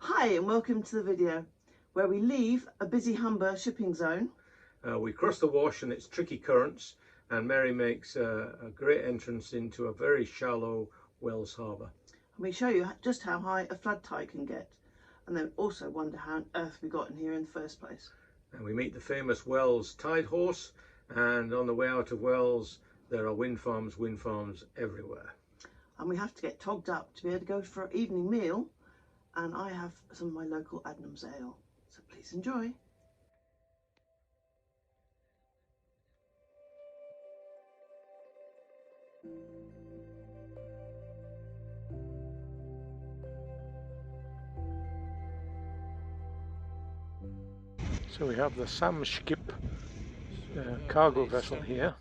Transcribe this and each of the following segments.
Hi and welcome to the video where we leave a busy Humber shipping zone. We cross the wash and its tricky currents, and Mary makes a great entrance into a very shallow Wells Harbour. And we show you just how high a flood tide can get, and then also wonder how on earth we got in here in the first place. And we meet the famous Wells tide horse, and on the way out of Wells there are wind farms everywhere. And we have to get togged up to be able to go for an evening meal, and I have some of my local Adnams ale, so please enjoy. So we have the Samskip cargo vessel here.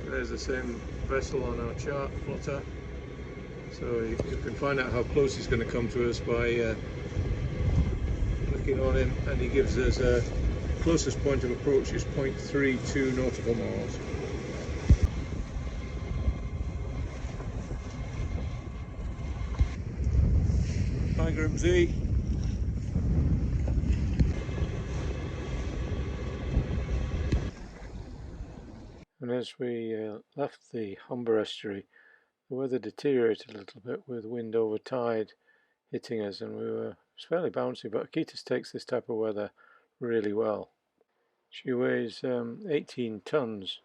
There's the same vessel on our chart plotter, so you can find out how close he's going to come to us by clicking on him, and he gives us a closest point of approach is 0.32 nautical miles. Hi Grimsby. And as we left the Humber estuary, the weather deteriorated a little bit with wind over tide hitting us, and it's fairly bouncy, but Akitas takes this type of weather really well. She weighs 18 tons,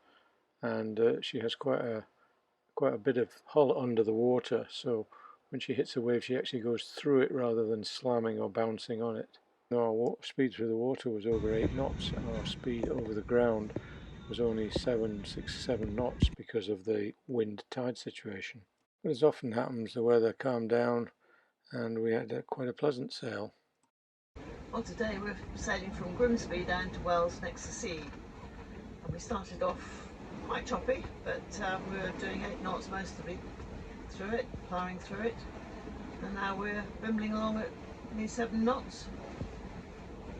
and she has quite a bit of hull under the water, so when she hits a wave she actually goes through it rather than slamming or bouncing on it. Our speed through the water was over 8 knots, and our speed over the ground was only 6-7 knots because of the wind tide situation. But as often happens, the weather calmed down and we had quite a pleasant sail. Well, today we're sailing from Grimsby down to Wells next to sea, and we started off quite choppy, but we were doing 8 knots most of it through it, ploughing through it, and now we're bimbling along at nearly 7 knots.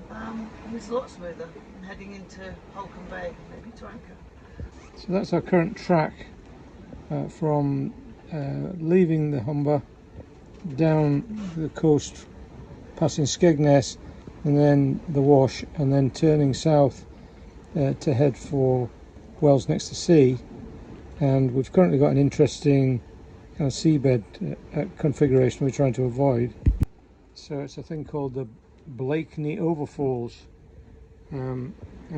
And it's a lot smoother, and heading into Holcombe Bay, maybe to anchor. So that's our current track from leaving the Humber down the coast, passing Skegness and then the Wash, and then turning south to head for Wells next to sea. And we've currently got an interesting kind of seabed configuration we're trying to avoid. So it's a thing called the Blakeney Overfalls, and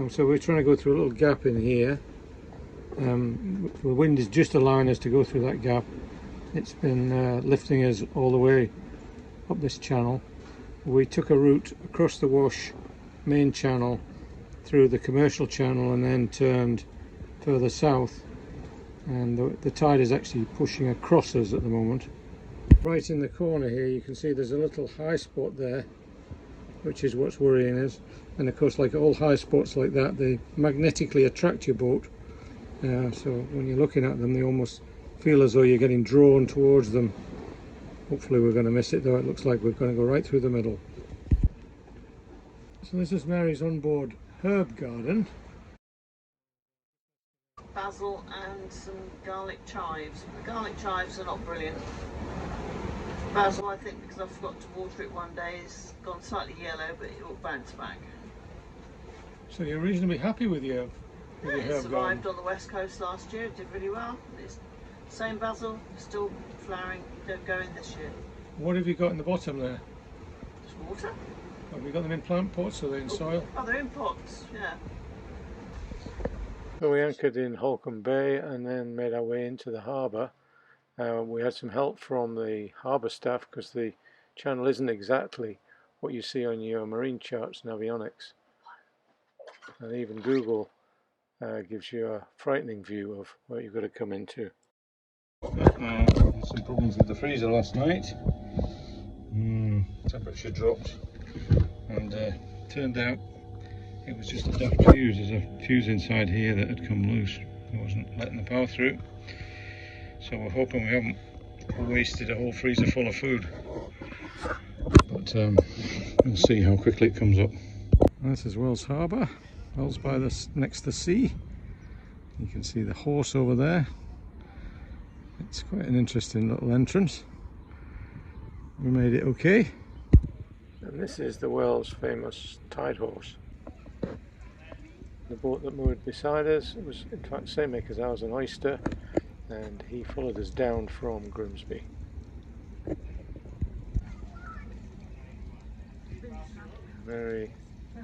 so we're trying to go through a little gap in here. The wind is just allowing us to go through that gap. It's been lifting us all the way up this channel. We took a route across the Wash main channel through the commercial channel and then turned further south, and the tide is actually pushing across us at the moment. Right in the corner here you can see there's a little high spot there, which is what's worrying us. And of course, like all high spots like that, they magnetically attract your boat, so when you're looking at them they almost feel as though you're getting drawn towards them. Hopefully we're going to miss it, though it looks like we're going to go right through the middle. So this is Mary's onboard herb garden. Basil and some garlic chives. The garlic chives are not brilliant. Basil, I think, because I forgot to water it one day, it's gone slightly yellow, but it will bounce back. So you're reasonably happy with your herb garden? It survived on the west coast last year, it did really well. It's same basil, still flowering, don't go in this year. What have you got in the bottom there? Just water. Have you got them in plant pots or they're in soil? Oh, they're in pots, yeah. So we anchored in Holcombe Bay and then made our way into the harbour. We had some help from the harbour staff because the channel isn't exactly what you see on your marine charts and avionics, and even Google gives you a frightening view of what you've got to come into. Had some problems with the freezer last night. Temperature dropped, and turned out it was just a daft fuse. There's a fuse inside here that had come loose. It wasn't letting the power through. So we're hoping we haven't wasted a whole freezer full of food. But we'll see how quickly it comes up. This is Wells Harbour. Wells by next to the sea. You can see the horse over there. It's quite an interesting little entrance. We made it okay. And this is the world's famous tide horse. The boat that moored beside us was in fact the same make as ours, an oyster, and he followed us down from Grimsby. Very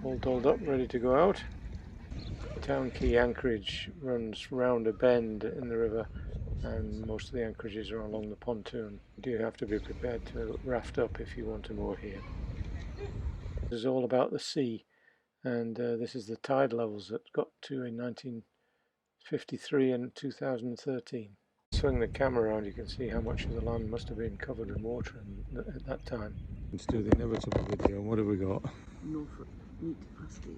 all dolled up, ready to go out. Town Quay anchorage runs round a bend in the river, and most of the anchorages are along the pontoon. You do have to be prepared to raft up if you want to moor here. This is all about the sea, and this is the tide levels that got to in 1953 and 2013. Swing the camera around, you can see how much of the land must have been covered in water at that time. Let's do the inevitable video. What have we got? Norfolk meat pasty.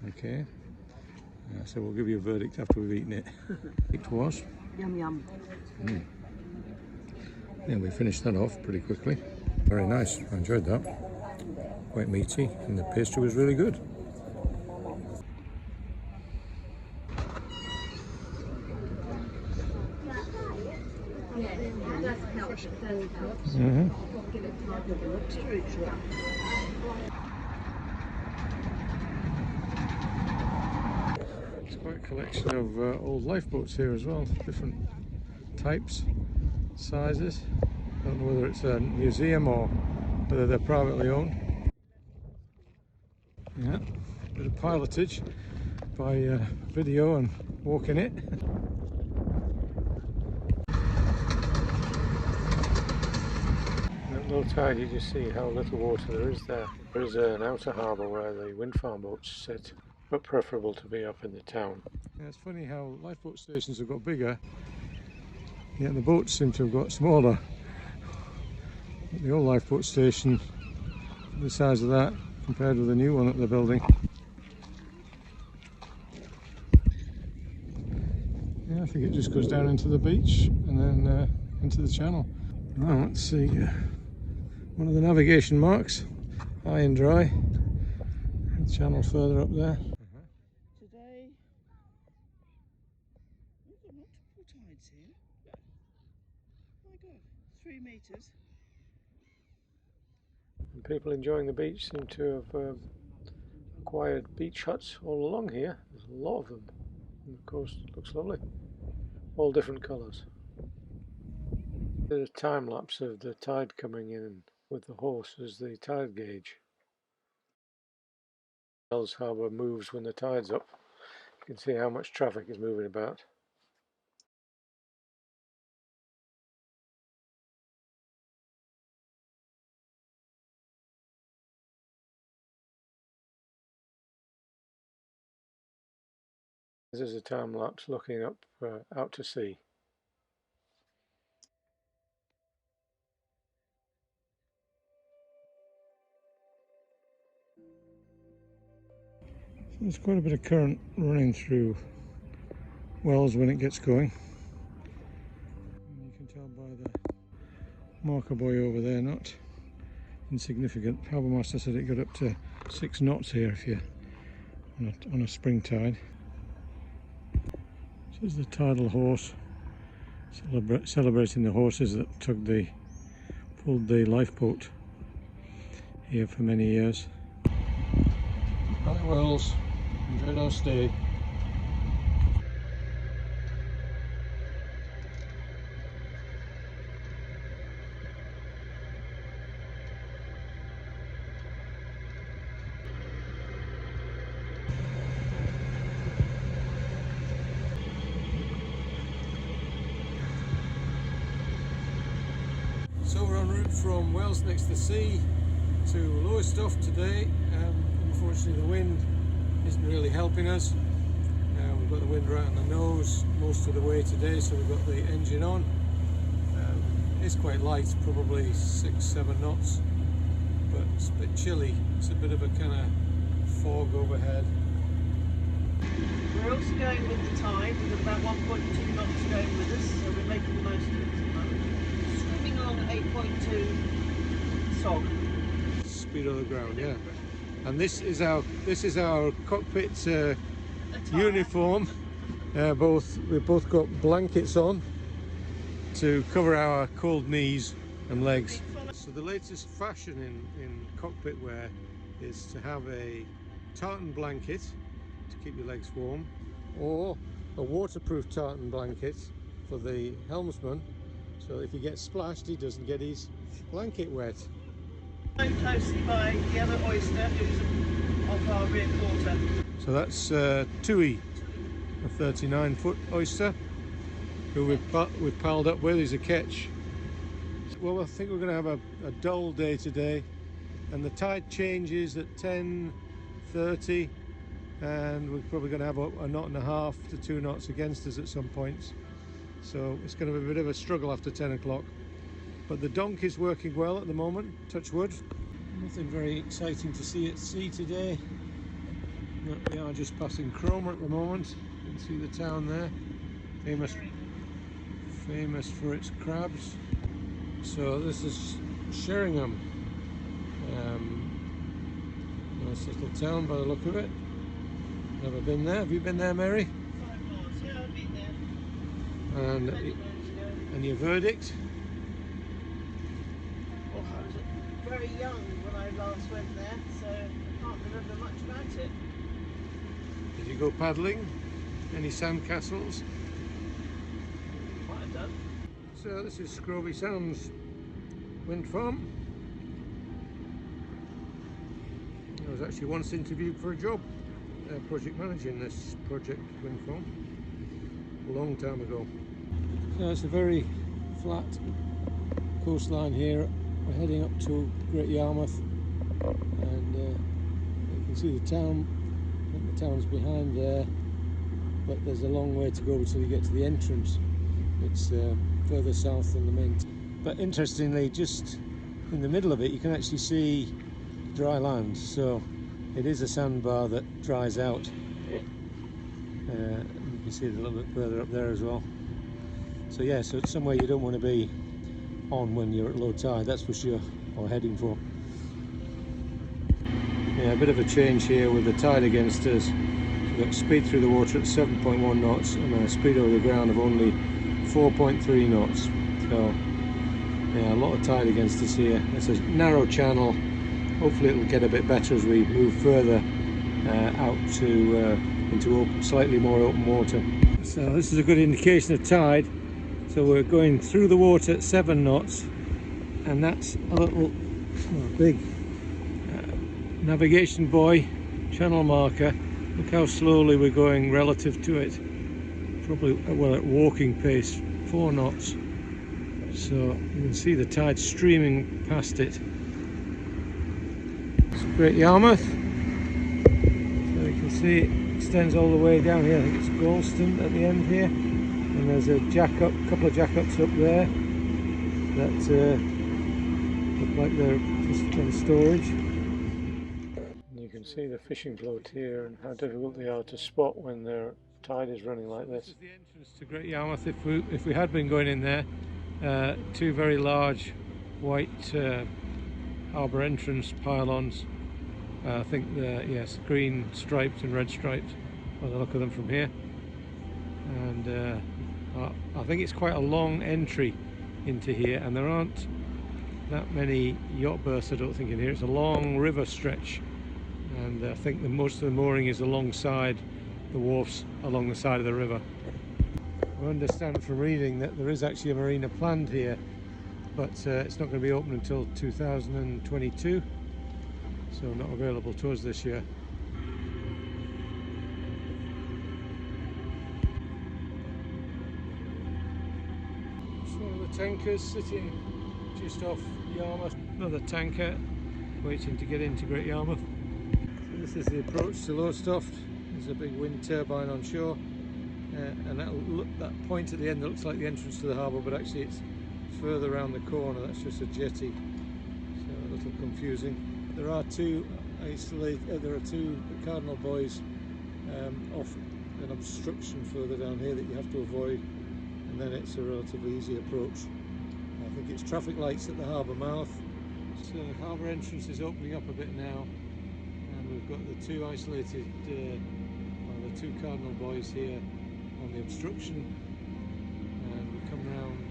Okay. So we'll give you a verdict after we've eaten it. It was. Yum yum. Yeah, we finished that off pretty quickly. Very nice. I enjoyed that. Quite meaty, and the pastry was really good. It's quite a collection of old lifeboats here as well, different types, sizes. Don't know whether it's a museum or whether they're privately owned. Yeah, bit of pilotage by video and walking it. At low tide you just see how little water there is there. There is an outer harbour where the wind farm boats sit, but preferable to be up in the town. Yeah, it's funny how lifeboat stations have got bigger, yet the boats seem to have got smaller. The old lifeboat station, the size of that compared with the new one that they're building. Yeah, I think it just goes down into the beach and then into the channel. Now let's see one of the navigation marks, high and dry. The channel further up there. Today, we've got multiple tides here. Oh my god, 3 metres. And people enjoying the beach seem to have acquired beach huts all along here. There's a lot of them, and the coast looks lovely, all different colours. There's a time lapse of the tide coming in with the horse as the tide gauge. Harbour moves when the tide's up. You can see how much traffic is moving about. This is a time lapse looking up out to sea. So there's quite a bit of current running through Wells when it gets going. And you can tell by the marker buoy over there, not insignificant. Harbour Master said it got up to 6 knots here if you're on a spring tide. This is the Tidal horse, celebrating the horses that pulled the lifeboat here for many years. Hi Wells, enjoyed our stay. So we're en route from Wells next to the sea to Lowestoft today. Unfortunately the wind isn't really helping us. We've got the wind right on the nose most of the way today, so we've got the engine on. It's quite light, probably 6-7 knots, but it's a bit chilly. It's a bit of a kind of fog overhead. We're also going with the tide. We've got about 1.2 knots going with us, so we're making the most of it at the moment. Swimming along at 8.2 SOG. Speed on the ground, yeah. And this is our cockpit uniform. We've both got blankets on to cover our cold knees and legs. So the latest fashion in cockpit wear is to have a tartan blanket to keep your legs warm, or a waterproof tartan blanket for the helmsman, so if he gets splashed he doesn't get his blanket wet. I'm closely by the other oyster who's off our rear quarter. So that's Tui, a 39-foot oyster, who we've piled up with. He's a catch. Well, I think we're going to have a dull day today, and the tide changes at 10:30, and we're probably going to have a knot and a half to 2 knots against us at some points. So it's going to be a bit of a struggle after 10 o'clock. But the donk is working well at the moment, touch wood. Nothing very exciting to see at sea today. We are just passing Cromer at the moment. You can see the town there, famous for its crabs. So this is Sheringham. Nice little town by the look of it. Never been there. Have you been there, Mary? 5 miles, yeah, I've been there. And your verdict? Oh, I was very young when I last went there, so I can't remember much about it. Did you go paddling? Any sand castles? Might have done. So this is Scroby Sands wind farm. I was actually once interviewed for a job project managing this project wind farm a long time ago. So it's a very flat coastline here. We're heading up to Great Yarmouth, and you can see the town. I think the town's behind there, but there's a long way to go until you get to the entrance. It's further south than the main. But interestingly, just in the middle of it, you can actually see dry land. So it is a sandbar that dries out. You can see it a little bit further up there as well. So yeah, so it's somewhere you don't want to be on when you're at low tide, that's for sure, or heading for. Yeah, a bit of a change here with the tide against us. So we've got speed through the water at 7.1 knots and a speed over the ground of only 4.3 knots. So yeah, a lot of tide against us here. It's a narrow channel. Hopefully it'll get a bit better as we move further out to into slightly more open water. So this is a good indication of tide. So we're going through the water at 7 knots, and that's a little big navigation buoy channel marker. Look how slowly we're going relative to it. Probably, well, at walking pace, 4 knots. So you can see the tide streaming past it. It's Great Yarmouth. So you can see it extends all the way down here. I think it's Galston at the end here. And there's a couple of jack-ups up there that look like they're just in storage. And you can see the fishing boat here and how difficult they are to spot when their tide is running like this. This is the entrance to Great Yarmouth. If we had been going in there, 2 very large white harbour entrance pylons. I think they're, yes, green striped and red striped by the look of them from here. And I think it's quite a long entry into here, and there aren't that many yacht berths, I don't think, in here. It's a long river stretch, and I think most of the mooring is alongside the wharfs along the side of the river. I understand from reading that there is actually a marina planned here, but it's not going to be open until 2022, so not available to us this year. Tankers sitting just off Yarmouth. Another tanker waiting to get into Great Yarmouth. So this is the approach to Lowestoft. There's a big wind turbine on shore, and that point at the end that looks like the entrance to the harbour, but actually it's further around the corner. That's just a jetty, so a little confusing. There are two cardinal buoys off an obstruction further down here that you have to avoid. And then it's a relatively easy approach. I think it's traffic lights at the harbour mouth. So the harbour entrance is opening up a bit now, and we've got the 2 isolated, the 2 cardinal buoys here on the obstruction, and we come round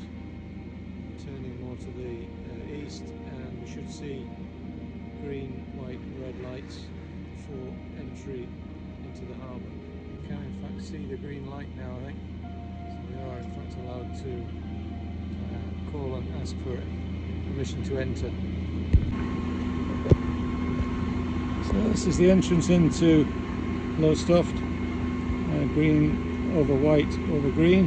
turning more to the east, and you should see green, white and red lights for entry into the harbour. You can in fact see the green light now, I think. So we are in fact allowed to call and ask for permission to enter. So this is the entrance into Lowestoft, green over white over green,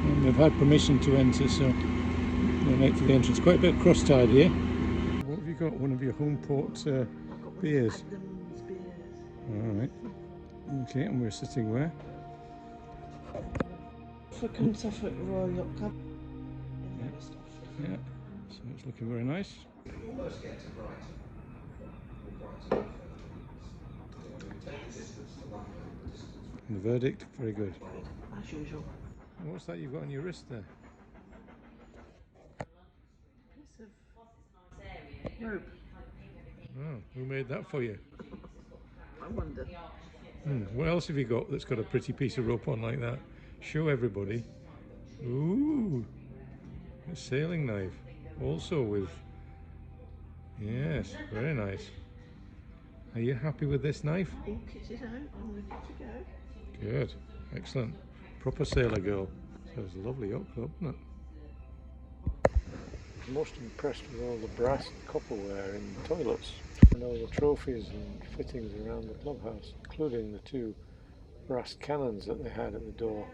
and we've had permission to enter, so we'll make for the entrance. Quite a bit of cross tide here. What have you got? One of your home port beers? Alright, okay, and we're sitting where? Suffolk Royal Yacht Club. Yeah, so it's looking very nice. And the verdict, very good. As usual. And what's that you've got on your wrist there? Piece of rope. Oh, who made that for you? I wonder. What else have you got that's got a pretty piece of rope on like that? Show everybody. Ooh, a sailing knife. Also with, yes, very nice. Are you happy with this knife? All kitted out, I'm ready to go. Good, excellent. Proper sailor girl. So it's a lovely yacht club, isn't it? I'm most impressed with all the brass and copperware in the toilets and all the trophies and fittings around the clubhouse, including the 2 brass cannons that they had at the door.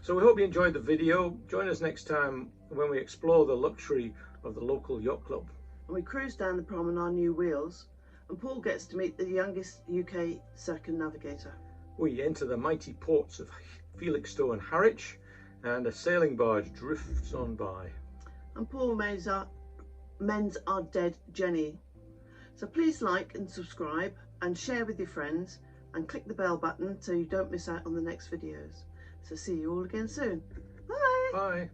So we hope you enjoyed the video. Join us next time when we explore the luxury of the local yacht club. And we cruise down the prom on our new wheels, and Paul gets to meet the youngest UK circumnavigator. We enter the mighty ports of Felixstowe and Harwich, and a sailing barge drifts on by. And Paul mends our dead Jenny. So please like and subscribe and share with your friends and click the bell button so you don't miss out on the next videos. So see you all again soon. Bye! Bye!